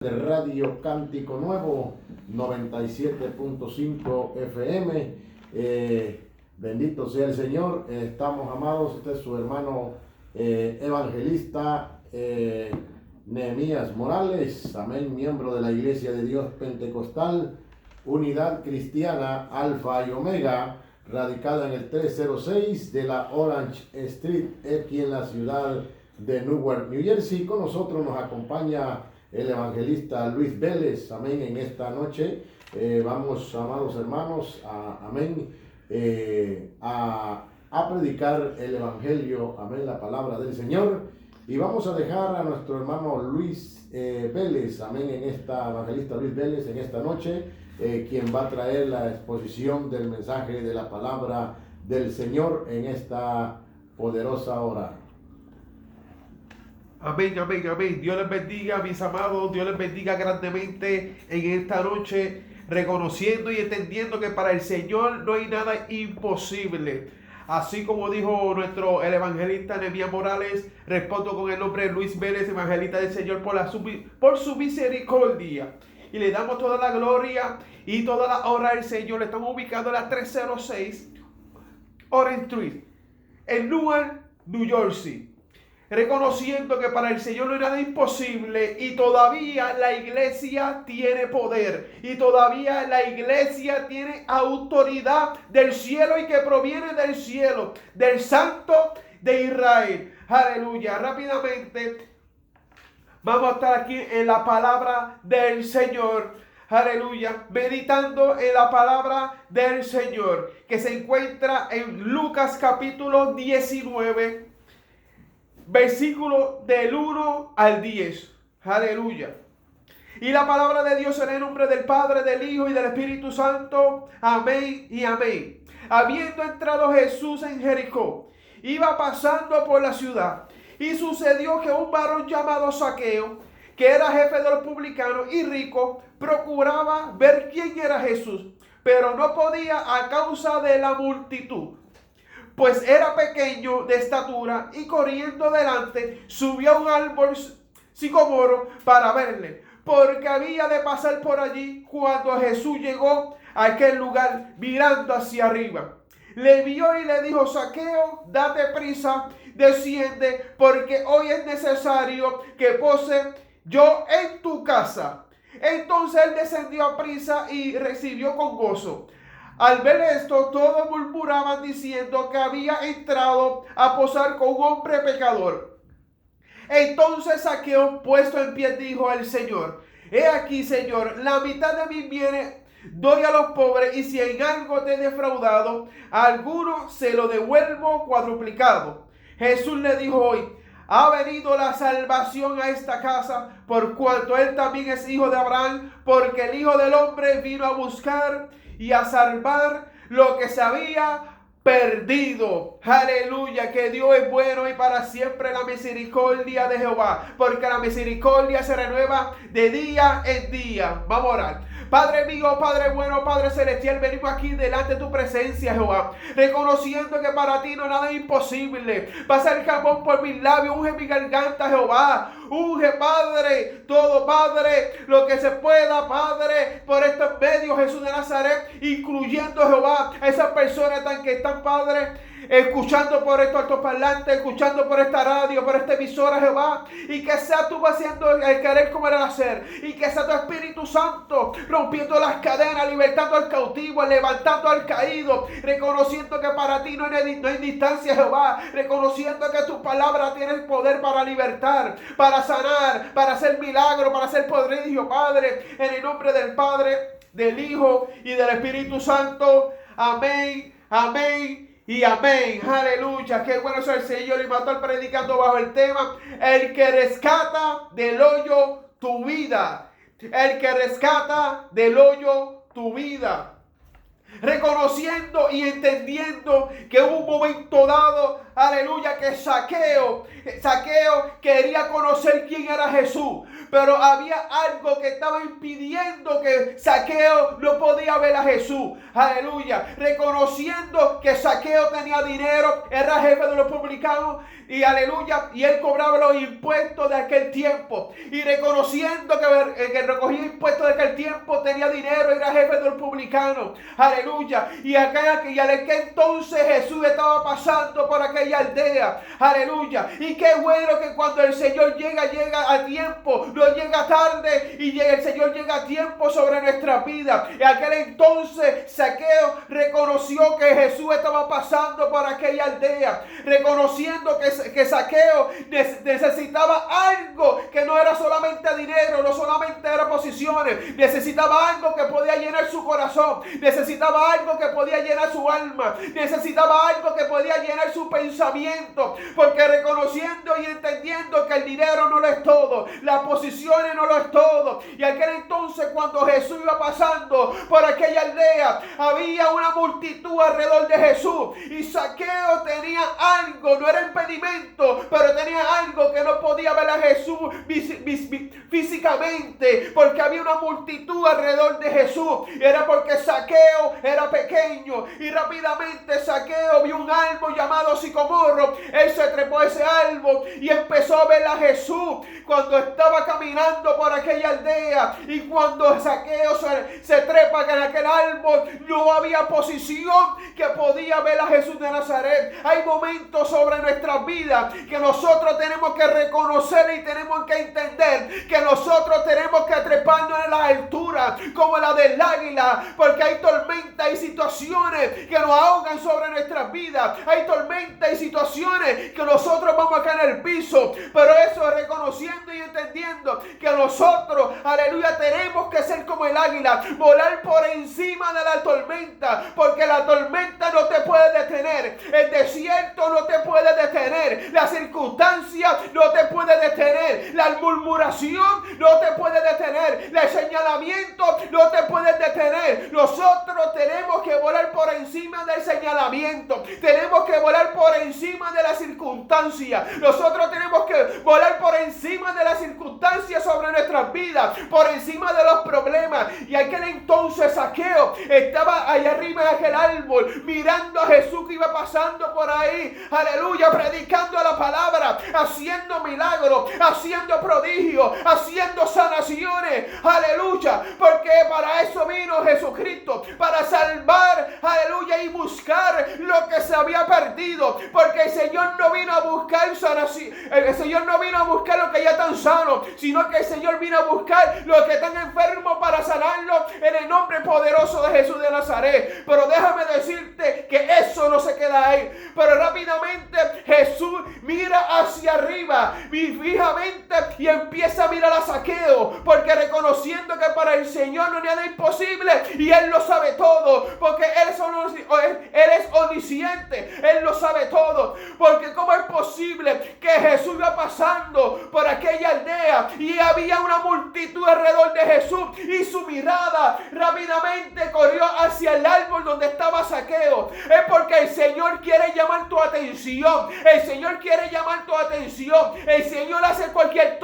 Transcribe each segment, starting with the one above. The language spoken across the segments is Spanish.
De Radio Cántico Nuevo 97.5 FM. Bendito sea el Señor. Estamos amados. Este es su hermano evangelista Nehemías Morales, amén, miembro de la Iglesia de Dios Pentecostal Unidad Cristiana Alfa y Omega, radicada en el 306 de la Orange Street, aquí en la ciudad de Newark, New Jersey. Con nosotros nos acompaña el evangelista Luis Vélez, amén, en esta noche. Vamos, amados hermanos, a predicar el evangelio, amén, la palabra del Señor. Y vamos a dejar a nuestro hermano Luis Vélez, amén, evangelista Luis Vélez, en esta noche, quien va a traer la exposición del mensaje de la palabra del Señor en esta poderosa hora. Amén, amén, amén. Dios les bendiga, mis amados. Dios les bendiga grandemente en esta noche, reconociendo y entendiendo que para el Señor no hay nada imposible. Así como dijo el evangelista Nehemías Morales, respondo con el nombre de Luis Vélez, evangelista del Señor, por su misericordia. Y le damos toda la gloria y toda la honra al Señor. Le estamos ubicando en la 306 Orange Street, en Newark, New Jersey. Reconociendo que para el Señor no hay nada imposible, y todavía la iglesia tiene poder, y todavía la iglesia tiene autoridad del cielo y que proviene del cielo, del Santo de Israel. Aleluya. Rápidamente vamos a estar aquí en la palabra del Señor. Aleluya, meditando en la palabra del Señor, que se encuentra en Lucas capítulo 19, versículo del 1 al 10. Aleluya. Y la palabra de Dios en el nombre del Padre, del Hijo y del Espíritu Santo. Amén y amén. Habiendo entrado Jesús en Jericó, iba pasando por la ciudad. Y sucedió que un varón llamado Zaqueo, que era jefe de los publicanos y rico, procuraba ver quién era Jesús, pero no podía a causa de la multitud, pues era pequeño de estatura, y corriendo delante subió a un árbol sicómoro para verle, porque había de pasar por allí. Cuando Jesús llegó a aquel lugar, mirando hacia arriba, le vio y le dijo: Zaqueo, date prisa, desciende, porque hoy es necesario que pose yo en tu casa. Entonces él descendió a prisa y recibió con gozo. Al ver esto, todos murmuraban diciendo que había entrado a posar con un hombre pecador. Entonces Zaqueo, puesto en pie, dijo al Señor: He aquí, Señor, la mitad de mis bienes doy a los pobres, y si en algo te he defraudado a alguno, se lo devuelvo cuadruplicado. Jesús le dijo: Hoy ha venido la salvación a esta casa, por cuanto él también es hijo de Abraham, porque el Hijo del Hombre vino a buscar y a salvar lo que se había perdido. Aleluya, que Dios es bueno y para siempre la misericordia de Jehová, porque la misericordia se renueva de día en día. Vamos a orar. Padre mío, Padre bueno, Padre celestial, venimos aquí delante de tu presencia, Jehová, reconociendo que para ti no nada es imposible. Pasa el jabón por mis labios, unge mi garganta, Jehová. Unge, Padre, todo, Padre, lo que se pueda, Padre, por estos medios, Jesús de Nazaret, incluyendo, Jehová, a esas personas que están, Padre, escuchando por estos altoparlantes, escuchando por esta radio, por esta emisora, Jehová, y que sea tú haciendo el querer como el hacer, y que sea tu Espíritu Santo rompiendo las cadenas, libertando al cautivo, levantando al caído, reconociendo que para ti no hay distancia, Jehová, reconociendo que tu palabra tiene el poder para libertar, para sanar, para hacer milagros, para hacer prodigio, Padre, en el nombre del Padre, del Hijo y del Espíritu Santo. Amén, amén y amén. Aleluya. Qué bueno es el Señor. Y va a estar predicando bajo el tema: el que rescata del hoyo tu vida. El que rescata del hoyo tu vida. Reconociendo y entendiendo que hubo un momento dado, aleluya, que Zaqueo quería conocer quién era Jesús. Pero había algo que estaba impidiendo que Zaqueo no podía ver a Jesús. Aleluya. Reconociendo que Zaqueo tenía dinero, era jefe de los publicanos. Y aleluya, y él cobraba los impuestos de aquel tiempo. Y reconociendo que recogía impuestos de aquel tiempo, tenía dinero, era jefe de los publicanos. Aleluya. Y aquel entonces Jesús estaba pasando por aquella aldea. Aleluya. Y qué bueno que cuando el Señor llega a tiempo, no llega tarde, y el Señor llega a tiempo sobre nuestras vidas. En aquel entonces Zaqueo reconoció que Jesús estaba pasando por aquella aldea, reconociendo que Zaqueo necesitaba algo que no era solamente dinero, no solamente era posiciones, necesitaba algo que podía llenar su corazón, necesitaba algo que podía llenar su alma, necesitaba algo que podía llenar su pensamiento, porque reconociendo y entendiendo que el dinero no lo es todo, las posiciones no lo es todo. Y aquel entonces, cuando Jesús iba pasando por aquella aldea, había una multitud alrededor de Jesús, y Zaqueo tenía algo, no era impedimento, pero tenía algo que no podía ver a Jesús físicamente, porque había una multitud alrededor de Jesús. Y era porque Zaqueo era pequeño, y rápidamente Zaqueo vio un árbol llamado sicomorro. Él se trepó a ese árbol y empezó a ver a Jesús cuando estaba caminando por aquella aldea. Y cuando Zaqueo se trepa en aquel árbol, no había posición que podía ver a Jesús de Nazaret. Hay momentos sobre nuestras vidas que nosotros tenemos que reconocer y tenemos que entender que nosotros tenemos que treparnos en la altura como la del águila, porque hay tormentas y situaciones que nos ahogan sobre nuestras vidas. Hay tormentas y situaciones que nosotros vamos a caer en el piso, pero eso es reconociendo y entendiendo que nosotros, aleluya, tenemos que ser como el águila, volar por encima de la tormenta, porque la tormenta no te puede detener, el desierto no te puede detener, la circunstancia no te puede detener, la murmuración no te puede detener, el señalamiento no te puede detener. Nosotros tenemos que volar por encima del señalamiento, tenemos que volar por encima de la circunstancia, nosotros tenemos que volar por encima de las circunstancias sobre nuestras vidas, por encima de los problemas. Y aquel entonces Zaqueo estaba allá arriba de aquel árbol, mirando a Jesús que iba pasando por ahí, aleluya, predicando la palabra, haciendo milagros, haciendo prodigios, haciendo sanaciones, aleluya, porque para eso vino Jesucristo, para salvar, aleluya, y buscar lo que se había perdido, porque el Señor no vino a buscar sanación, el Señor no vino a buscar los que ya están sanos, sino que el Señor vino a buscar los que están enfermos para sanarlos en el nombre poderoso de Jesús de Nazaret. Pero déjame decirte que eso no se queda ahí, pero rápidamente Jesús mira hacia arriba y fijamente y empieza a mirar a Zaqueo, porque reconociendo que para el Señor no hay nada imposible y Él lo sabe todo, porque Él es omnisciente, Él lo sabe todo. Porque ¿cómo es posible que Jesús iba pasando por aquella aldea y había una multitud alrededor de Jesús, y su mirada rápidamente corrió hacia el árbol donde estaba Zaqueo? Es porque el Señor quiere llamar tu atención, el Señor quiere llamar tu atención, el Señor hace cualquier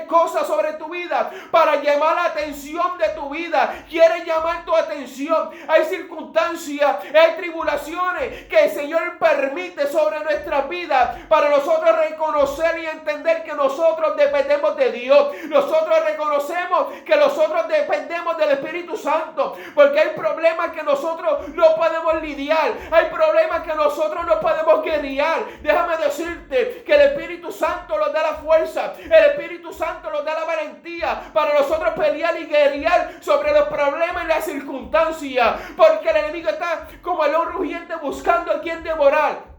cosa sobre tu vida para llamar la atención de tu vida, quiere llamar tu atención. Hay circunstancias, hay tribulaciones que el Señor permite sobre nuestras vidas para nosotros reconocer y entender que nosotros dependemos de Dios. Nosotros reconocemos que nosotros dependemos del Espíritu Santo, porque hay problemas que nosotros no podemos lidiar, hay problemas que nosotros no podemos guerrear. Déjame decirte que el Espíritu Santo nos da la fuerza, el Espíritu Santo nos da la valentía para nosotros pelear y guerrear sobre los problemas y las circunstancias, porque el enemigo está como el león rugiente buscando a quien devorar.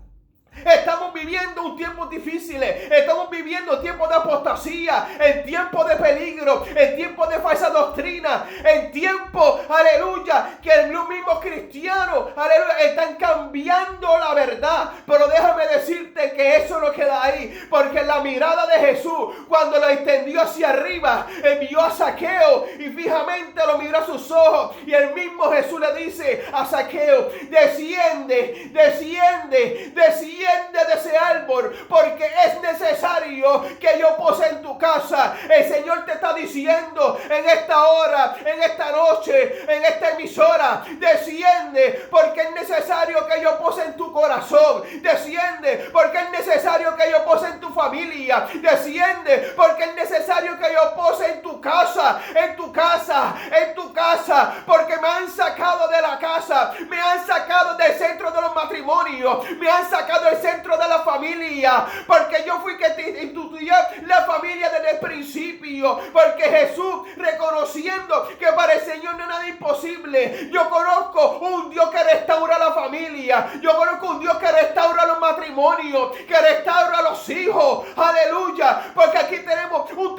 Estamos viviendo un tiempo difícil, estamos viviendo tiempos de apostasía, en tiempos de peligro, en tiempos de falsa doctrina, en tiempos, aleluya, que los mismos cristianos, aleluya, están cambiando la verdad. Pero déjame decirte que eso no queda ahí, porque la mirada de Jesús, cuando la extendió hacia arriba, envió a Zaqueo y fijamente lo miró a sus ojos, y el mismo Jesús le dice a Zaqueo: desciende, desciende, desciende desciende de ese árbol, porque es necesario que yo pose en tu casa. El Señor te está diciendo en esta hora, en esta noche, en esta emisora, desciende, porque es necesario que yo pose en tu corazón. Desciende, porque es necesario que yo pose en tu familia. Desciende, porque es necesario que yo pose en tu casa, en tu casa, en tu casa, porque me han sacado de la casa, me han sacado del centro de los matrimonios, me han sacado del centro de la familia, porque yo fui que te instituyó la familia desde el principio, porque Jesús, reconociendo que para el Señor no es nada imposible. Yo conozco un Dios que restaura la familia, yo conozco un Dios que restaura los matrimonios, que restaura los hijos, aleluya, porque aquí tenemos un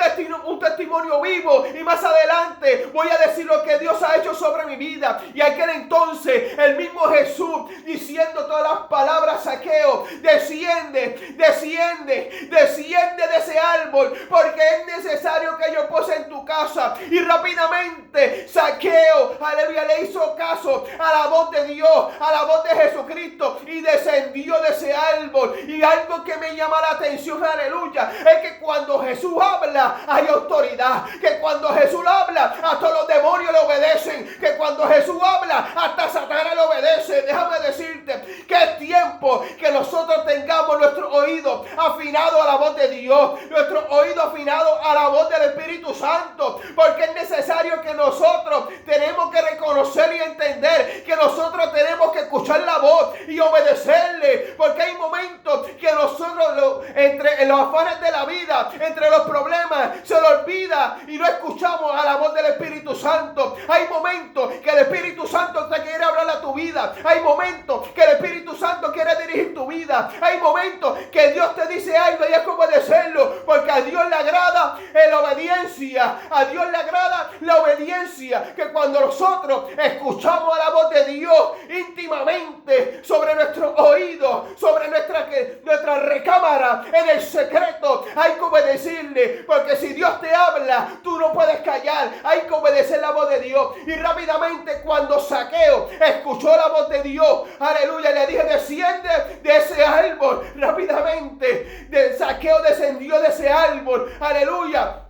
testimonio vivo, y más adelante voy a decir lo que Dios ha hecho sobre mi vida. Y aquel entonces el mismo Jesús diciendo todas las palabras: Zaqueo, desciende, desciende, desciende de ese árbol, porque es necesario que yo pose en tu casa. Y rápidamente Zaqueo, aleluya, le hizo caso a la voz de Dios, a la voz de Jesucristo, y descendió de ese árbol. Y algo que me llama la atención, aleluya, es que cuando Jesús habla hay autoridad, que cuando Jesús habla hasta los demonios le obedecen, que cuando Jesús habla hasta Satanás le obedece. Déjame decirte que es tiempo que nosotros tengamos nuestro oído afinado a la voz de Dios, nuestro oído afinado a la voz del Espíritu Santo, porque es necesario que nosotros tenemos que reconocer y entender que nosotros tenemos que escuchar la voz y obedecerle, porque hay momentos que nosotros entre los afanes de la vida, entre los problemas, se nos olvida y no escuchamos a la voz del Espíritu Santo. Hay momentos que el Espíritu Santo te quiere hablar a tu vida, hay momentos que el Espíritu Santo quiere dirigir tu vida, hay momentos que Dios te dice algo y hay que obedecerlo, porque a Dios le agrada la obediencia, a Dios le agrada la obediencia, que cuando nosotros escuchamos a la voz de Dios íntimamente sobre nuestros oídos, sobre nuestra recámara, en el secreto, hay que obedecerle, porque si Dios te habla, tú no puedes callar, hay que obedecer la voz de Dios. Y rápidamente cuando Zaqueo escuchó la voz de Dios, aleluya, le dije: desciende de ese árbol. Rápidamente Zaqueo descendió de ese árbol, aleluya,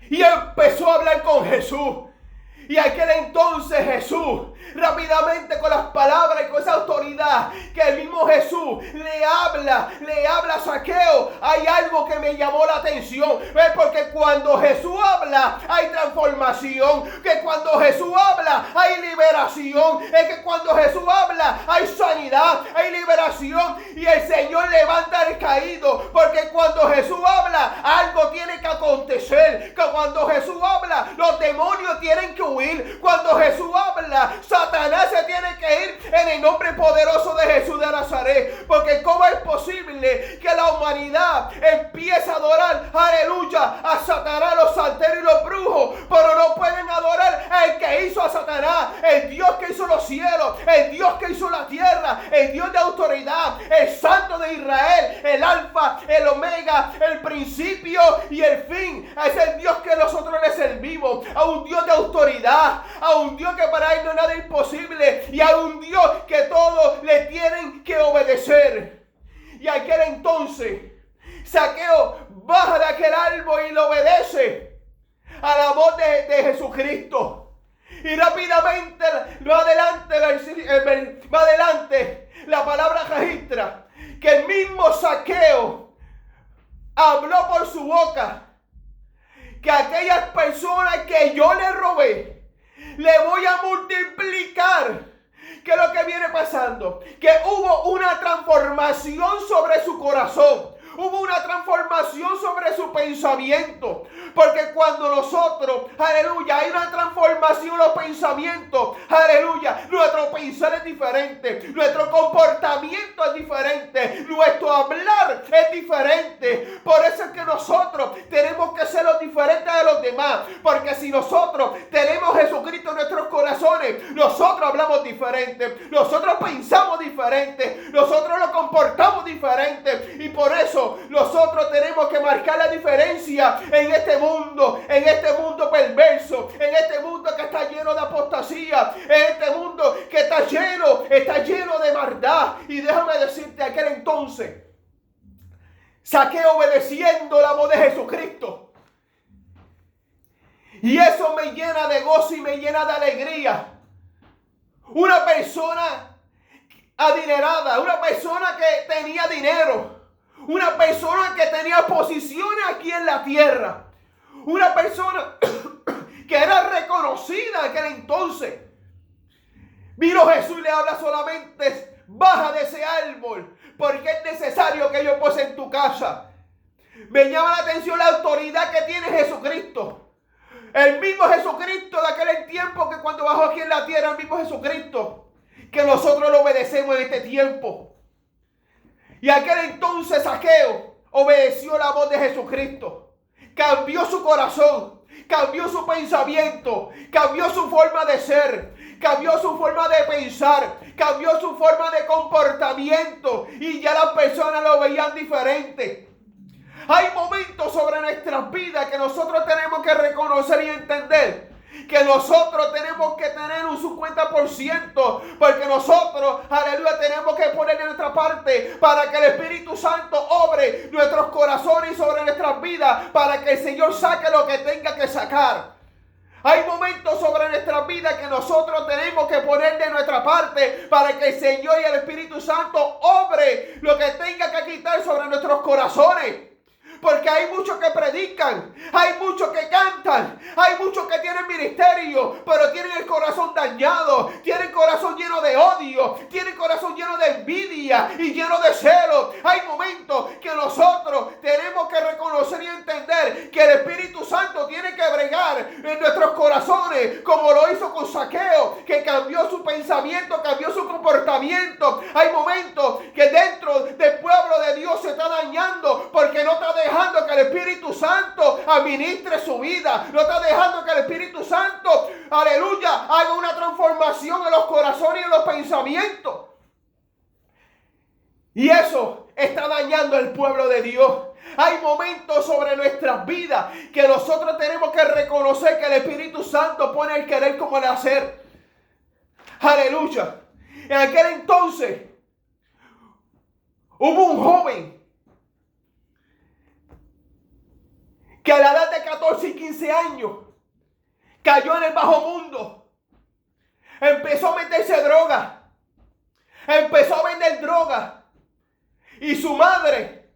y empezó a hablar con Jesús. Y aquel entonces Jesús, rápidamente, con las palabras y con esa autoridad que el mismo Jesús le habla a Zaqueo, hay algo que me llamó la atención. ¿Ves? Porque cuando Jesús habla hay transformación, que cuando Jesús habla hay liberación, es que cuando Jesús habla hay sanidad, hay liberación, y el Señor levanta al caído, porque cuando Jesús habla algo tiene que acontecer, que cuando Jesús habla los demonios tienen que huir. Cuando Jesús habla, Satanás se tiene que ir en el nombre poderoso de Jesús de Nazaret. Porque ¿cómo es posible que la humanidad empiece a adorar, aleluya, a Satanás, los santeros y los brujos, pero no pueden adorar al que hizo a Satanás, el Dios que hizo los cielos, el Dios que hizo la tierra, el Dios de autoridad, el Santo de Israel, el Alfa, el Omega, el principio y el fin? Es el Dios que nosotros le servimos, a un Dios de autoridad, a un Dios que para él no es nada imposible, y a un Dios que todos le tienen que obedecer. Y aquel entonces Zaqueo baja de aquel árbol y le obedece a la voz de Jesucristo. Y rápidamente más adelante la palabra registra que el mismo Zaqueo habló por su boca que aquellas personas que yo le robé, le voy a multiplicar. ¿Qué es lo que viene pasando? Que hubo una transformación sobre su corazón. Hubo una transformación sobre su pensamiento. Porque cuando nosotros, aleluya, hay una transformación en los pensamientos, aleluya, nuestro pensar es diferente, nuestro comportamiento es diferente, nuestro hablar es diferente. Por eso es que nosotros tenemos que ser los diferentes de los demás. Porque si nosotros tenemos a Jesucristo en nuestros corazones, nosotros hablamos diferente, nosotros pensamos diferente, nosotros nos comportamos diferente. Y por eso nosotros tenemos que marcar la diferencia en este mundo perverso, en este mundo mundo que está lleno de apostasía, en este mundo que está lleno de maldad. Y déjame decirte, aquel entonces, Zaqueo obedeciendo la voz de Jesucristo. Y eso me llena de gozo y me llena de alegría. Una persona adinerada, una persona que tenía dinero, una persona que tenía posiciones aquí en la tierra, una persona que era reconocida en aquel entonces. Vino Jesús y le habla solamente: baja de ese árbol, porque es necesario que yo pose en tu casa. Me llama la atención la autoridad que tiene Jesucristo. El mismo Jesucristo de aquel tiempo, que cuando bajó aquí en la tierra, el mismo Jesucristo que nosotros lo obedecemos en este tiempo. Y aquel entonces Zaqueo obedeció la voz de Jesucristo. Cambió su corazón, cambió su pensamiento, cambió su forma de ser, cambió su forma de pensar, cambió su forma de comportamiento, y ya las personas lo veían diferente. Hay momentos sobre nuestras vidas que nosotros tenemos que reconocer y entender que nosotros tenemos que tener un 50%, porque nosotros, aleluya, tenemos que poner de nuestra parte para que el Espíritu Santo obre nuestros corazones y sobre nuestras vidas, para que el Señor saque lo que tenga que sacar. Hay momentos sobre nuestra vida que nosotros tenemos que poner de nuestra parte para que el Señor y el Espíritu Santo obre lo que tenga que quitar sobre nuestros corazones. Porque hay muchos que predican, hay muchos que cantan, hay muchos que tienen ministerio, pero tienen el corazón dañado, tienen el corazón lleno de odio, tienen el corazón lleno de envidia y lleno de celo. Hay momentos que nosotros tenemos que reconocer y entender que el Espíritu Santo tiene que bregar en nuestros corazones, como lo hizo con Zaqueo, que cambió su pensamiento, cambió su comportamiento. Hay momentos que dentro del pueblo de Dios se está dañando porque no está dejando que el Espíritu Santo administre su vida. No está dejando que el Espíritu Santo, aleluya, haga una transformación en los corazones y en los pensamientos. Y eso está dañando al pueblo de Dios. Hay momentos sobre nuestras vidas que nosotros tenemos que reconocer que el Espíritu Santo pone el querer como el hacer. Aleluya. En aquel entonces hubo un joven que a la edad de 14 y 15 años cayó en el bajo mundo. Empezó a meterse droga. Empezó a vender droga. Y su madre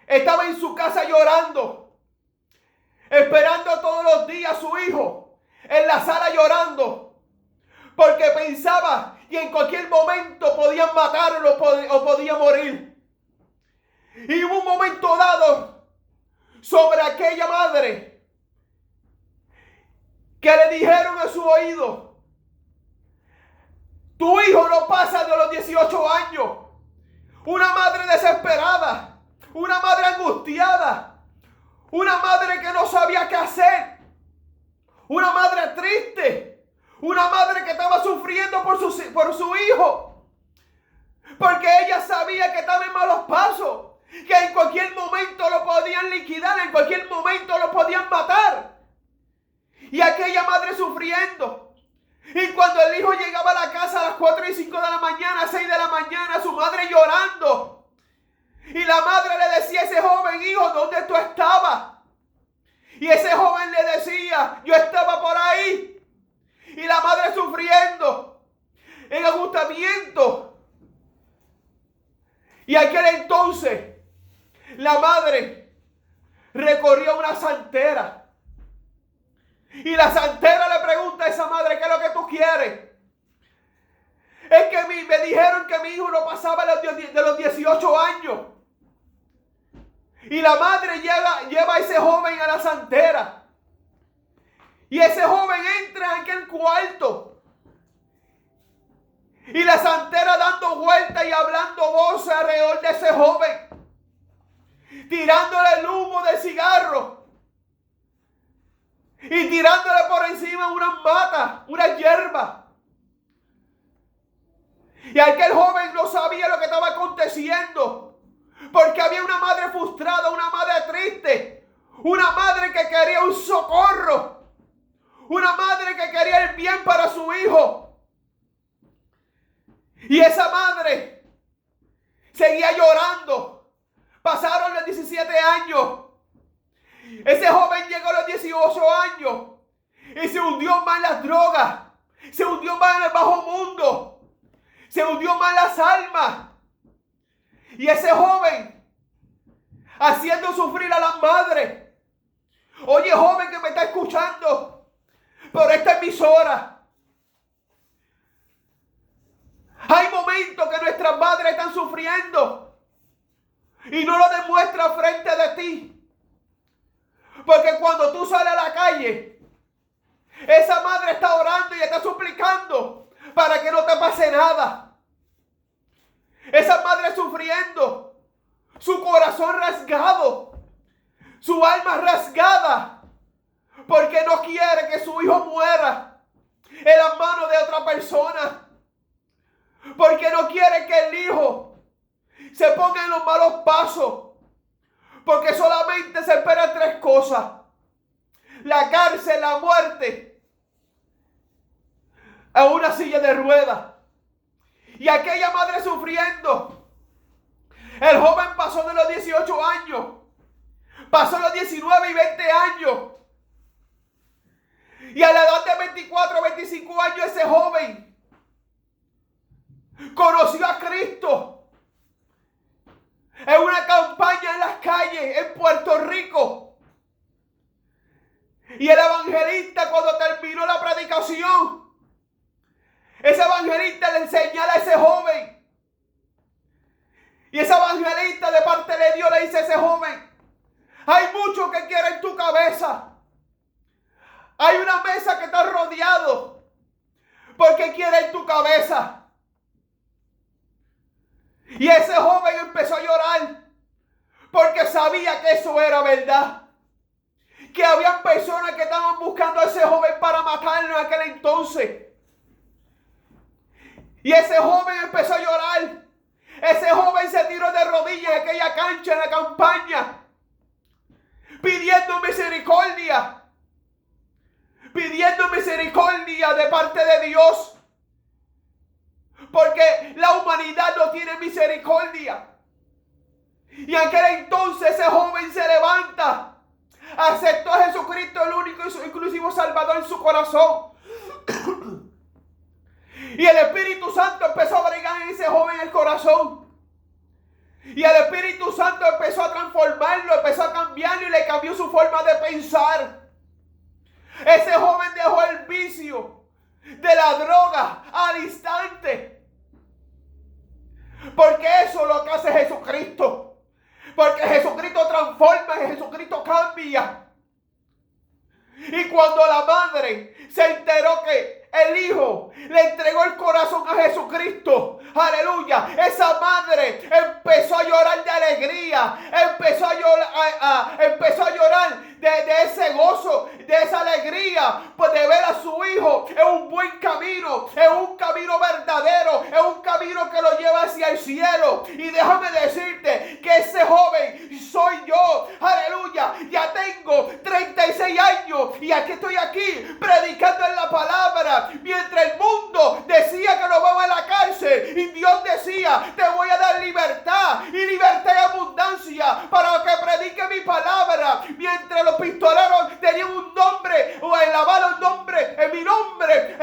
estaba en su casa llorando, esperando todos los días a su hijo en la sala llorando, porque pensaba que en cualquier momento podían matarlo o podía morir. Y hubo un momento dado sobre aquella madre que le dijeron a su oído: tu hijo no pasa de los 18 años. Una madre desesperada, una madre angustiada, una madre que no sabía qué hacer, una madre triste, una madre que estaba sufriendo por su hijo, porque ella sabía que estaba en malos pasos, que en cualquier momento lo podían liquidar, en cualquier momento lo podían matar. Y aquella madre sufriendo. Y cuando el hijo llegaba a la casa a las 4 y 5 de la mañana, 6 de la mañana, su madre llorando. Y la madre le decía a ese joven: hijo, ¿dónde tú estabas? Y ese joven le decía: yo estaba por ahí. Y la madre sufriendo, en agotamiento. Y aquel entonces, la madre recorrió una santera. Y la santera le pregunta a esa madre: ¿qué es lo que tú quieres? Es que me dijeron que mi hijo no pasaba de los 18 años. Y la madre lleva a ese joven a la santera. Y ese joven entra en aquel cuarto. Y la santera dando vueltas y hablando voces alrededor de ese joven, tirándole el humo del cigarro. Y tirándole por encima unas matas, unas hierbas. Y aquel joven no sabía lo que estaba aconteciendo, porque había una madre frustrada, una madre triste, una madre que quería un socorro, una madre que quería el bien para su hijo. Y esa madre seguía llorando. Pasaron los 17 años. Ese joven llegó a los 18 años y se hundió más en las drogas, se hundió más en el bajo mundo, se hundió más en las almas. Y ese joven haciendo sufrir a las madres. Oye, joven que me está escuchando por esta emisora, hay momentos que nuestras madres están sufriendo y no lo demuestran frente de ti. Porque cuando tú sales a la calle, esa madre está orando y está suplicando para que no te pase nada. Esa madre sufriendo, su corazón rasgado, su alma rasgada, porque no quiere que su hijo muera en las manos de otra persona. Porque no quiere que el hijo se ponga en los malos pasos. Porque solamente se esperan 3 cosas: la cárcel, la muerte, a una silla de ruedas. Y aquella madre sufriendo. El joven pasó de los 18 años, pasó los 19 y 20 años. Y a la edad de 24, 25 años ese joven conoció a Cristo. En una campaña en las calles en Puerto Rico. Y el evangelista, cuando terminó la predicación, ese evangelista le señala a ese joven. Y ese evangelista de parte de Dios le dice a ese joven: hay mucho que quiere en tu cabeza. Hay una mesa que está rodeado porque quiere en tu cabeza. Y ese joven empezó a llorar porque sabía que eso era verdad. Que había personas que estaban buscando a ese joven para matarlo en aquel entonces. Y ese joven empezó a llorar. Ese joven se tiró de rodillas en aquella cancha, en la campaña, pidiendo misericordia. Pidiendo misericordia de parte de Dios. Porque la humanidad no tiene misericordia. Y en aquel entonces ese joven se levanta, aceptó a Jesucristo, el único y exclusivo Salvador, en su corazón. Y el Espíritu Santo empezó a bregar en ese joven el corazón. Y el Espíritu Santo empezó a transformarlo, empezó a cambiarlo y le cambió su forma de pensar. Ese joven dejó el vicio de la droga al instante. Porque eso es lo que hace Jesucristo. Porque Jesucristo transforma, Jesucristo cambia. Y cuando la madre se enteró que el hijo le entregó el corazón a Jesucristo, aleluya, esa madre empezó a llorar de alegría, empezó a llorar de ese gozo, de esa alegría, pues de ver a su hijo en un buen camino, en un camino verdadero, en un camino que lo lleva hacia el cielo. Y déjame decirte que ese joven soy yo, aleluya. Ya tengo 36 años y aquí estoy aquí predicando en la palabra, mientras el mundo decía que nos vamos a la cárcel y Dios decía: te voy a dar libertad y libertad y abundancia para que predique mi palabra. Mientras los pistoleros tenían un nombre o alababan un nombre en mi nombre,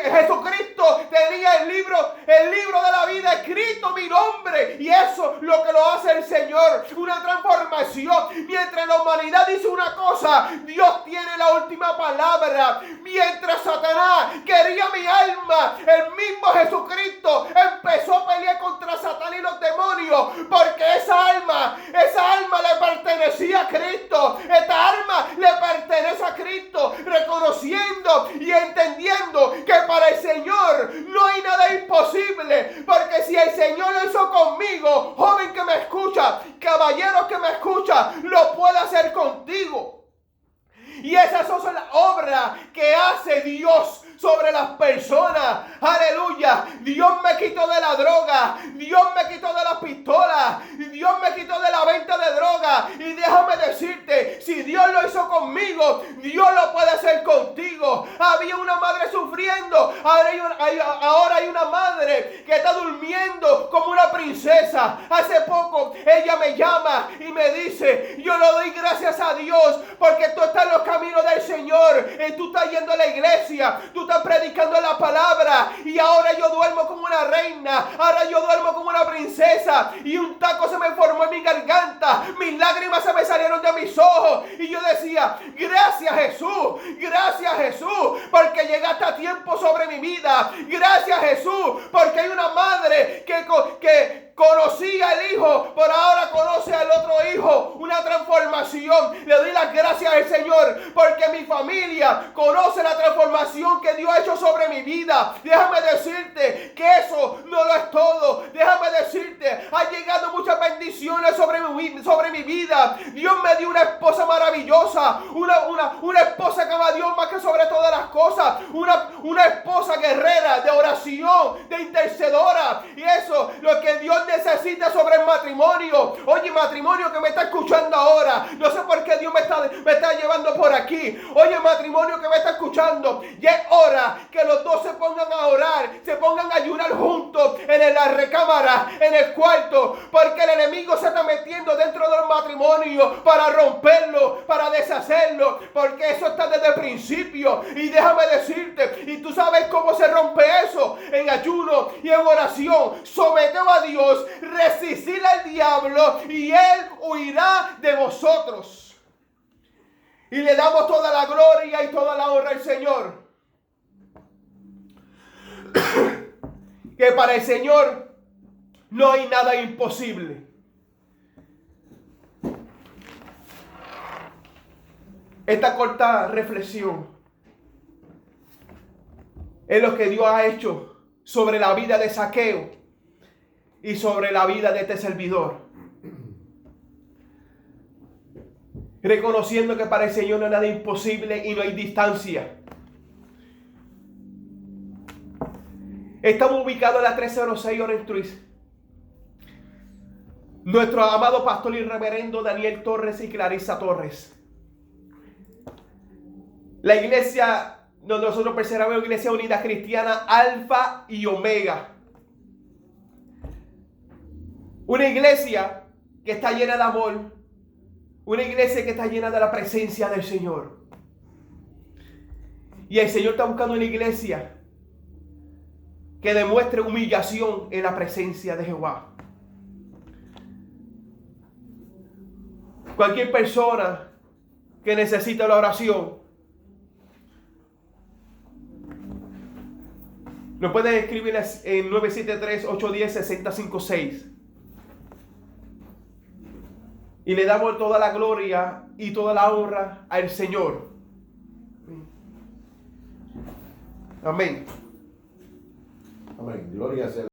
Jesucristo tenía el libro de la vida escrito mi nombre. Y eso es lo que lo hace el Señor, una transformación. Mientras la humanidad dice una cosa, Dios tiene la última palabra. Mientras Satanás quería mi alma, el mismo Jesucristo empezó a pelear contra Satán y los demonios, porque esa alma le pertenecía a Cristo. Esta alma le pertenece a Cristo, reconociendo y entendiendo que para el Señor no hay nada imposible, porque si el Señor lo hizo conmigo, joven que me escucha, caballero que me escucha, lo puede hacer contigo. Y esas son las obras que hace Dios sobre las personas. Aleluya. Dios me quitó de la droga. Dios me quitó de las pistolas. Dios me quitó de la venta de droga. Y déjame decirte, si Dios lo hizo conmigo, Dios lo puede hacer contigo. Había una madre durmiendo. Ahora hay una madre que está durmiendo como una princesa. Hace poco ella me llama y me dice, yo le doy gracias a Dios porque tú estás en los caminos del Señor. Y tú estás yendo a la iglesia, tú estás predicando la palabra. Y ahora yo duermo como una reina. Ahora yo duermo como una princesa. Y un taco se me formó en mi garganta. Mis lágrimas se me salieron de mis ojos. Y yo decía, gracias Jesús, porque llegaste a tiempo sobre mi vida. Gracias Jesús, porque hay una madre que conocía al hijo, pero ahora conoce al otro hijo. Una transformación. Le doy las gracias al Señor, porque mi familia conoce la transformación que Dios ha hecho sobre mi vida. Déjame decirte que eso no lo es todo. Déjame decirte, ha llegado muchas bendiciones sobre mi vida. Dios me dio una esposa maravillosa, una esposa que ama a Dios más que sobre todas las cosas, una esposa guerrera de oración, de intercedora, y eso lo que Dios necesita sobre el matrimonio. Oye, matrimonio que me está escuchando ahora, no sé por qué Dios me está llevando por aquí. Oye, matrimonio que me está escuchando, ya es hora que los dos se pongan a orar, se pongan a ayunar juntos en la recámara, en el cuarto, porque el enemigo se está metiendo dentro del matrimonio para romperlo, para deshacerlo, porque eso está desde el principio. Y déjame decirte, y tú sabes cómo se rompe eso, en ayuno y en oración. Someteos a Dios, resistir al diablo y él huirá de vosotros. Y le damos toda la gloria y toda la honra al Señor. Que para el Señor no hay nada imposible. Esta corta reflexión es lo que Dios ha hecho sobre la vida de Zaqueo y sobre la vida de este servidor. Reconociendo que para el Señor no hay nada imposible y no hay distancia. Estamos ubicados en la 306 Orange Street. Nuestro amado pastor y reverendo Daniel Torres y Clarisa Torres. La iglesia donde nosotros perseveramos, Iglesia Unida Cristiana, Alfa y Omega. Una iglesia que está llena de amor. Una iglesia que está llena de la presencia del Señor. Y el Señor está buscando una iglesia que demuestre humillación en la presencia de Jehová. Cualquier persona que necesite la oración, nos pueden escribir en 973-810-6056. Y le damos toda la gloria y toda la honra al Señor. Amén. Amén. Gloria sea.